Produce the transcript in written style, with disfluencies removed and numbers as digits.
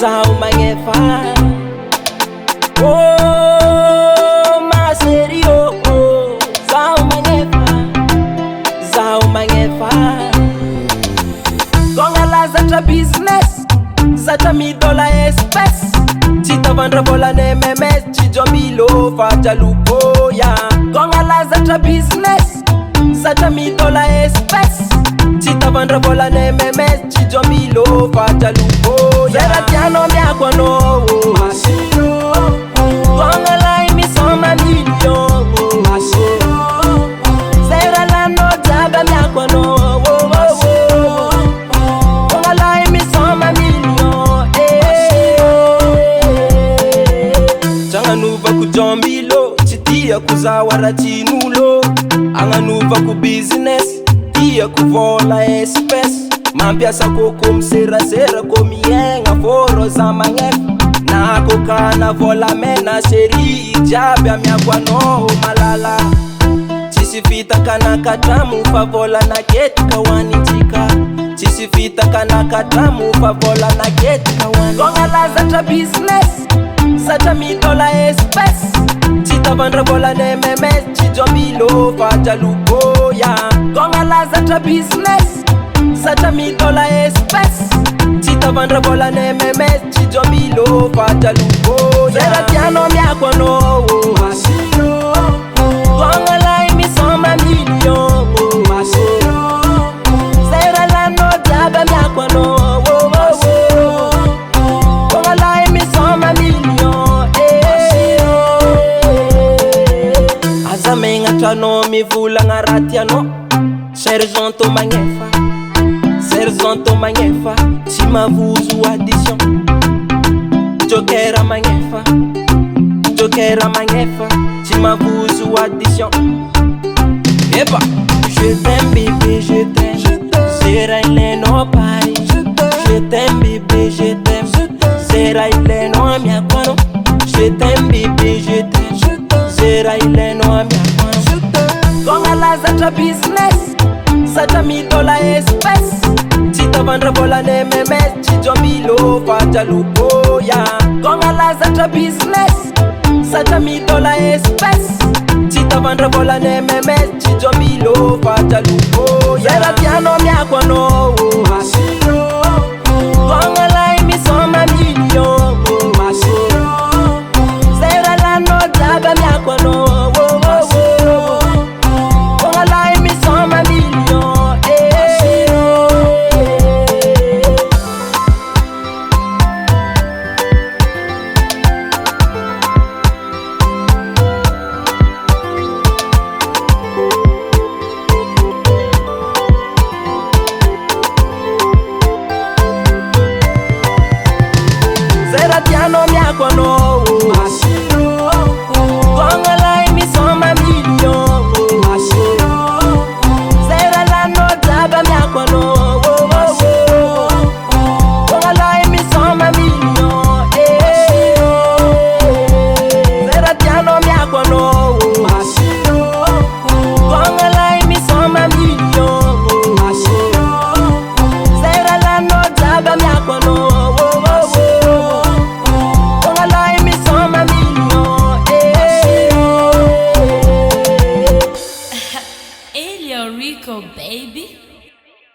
zaho magnefa. Oh maseri oh, zaho magnefa. Gongala zatra business, zatra midola espèce. Chitavandra volane memes, chijomilo fajalukoya. Gongala zatra business, zatra midola espèce. Chitavandra volane memes, chijomilo fajalukoya. Zera tiano miakwano masiro. Gongala imisoma million masiro. Zera lano jaga miakwano. Gongala imisoma million Changanuva kujombilo, chitia kuzawara chinulo. Anganuva ku business, tia kuvola espèce. Mampiasa koko mserasera komienga foro za mangefa. Nako kana vola mena sheri ijabi amiakwano malala. Chisifita kana katamu favola na keti kawani jika. Chisifita kana katamu favola na keti kawani. Gongala zatra business, zatra midola espèce. Chitavandra vola ne memes, chijomilo fajalukoya. Gongala zatra business, zatra midola espèce. Chitavandra vola ne memes, chijomilo fajalukoya. Zera tiano miakwano masiro. Gongala imisoma million masiro. Zera lano jaga miakwano. Gongala imisoma million Azamenga trano mivula ngaratiano. Sergento magnefa, sergento magnefa. Chimavuzu addition. Jokera magnefa, jokera magnefa. Chimavuzu addition. Eba, je t'aime bébé, je t'aime. Zera ileno pari. Je t'aime bébé, je t'aime. Zera ileno miakwano. Je t'aime bébé, je t'aime. Zera ileno miakwano. Gongala zatra business, zatra midola espèce. Chitavandra vola ne memes, chijomilo fajalukoya. Gongala zatra business, zatra midola espèce. Chitavandra vola ne memes, chijomilo fajalukoya. Zera tiano miakwano masiro. Gongala imisoma million masiro. Zera lano jaga miakwano. Gongala imisoma million Zera tiano miakwano masiro. Gongala imisoma million masiro. Zera lano jaga miakwano. Gongala imisoma million Zera tiano miakwano masiro. Gongala imisoma million masiro. Zera lano jaga miakwano. Elio Rico, baby.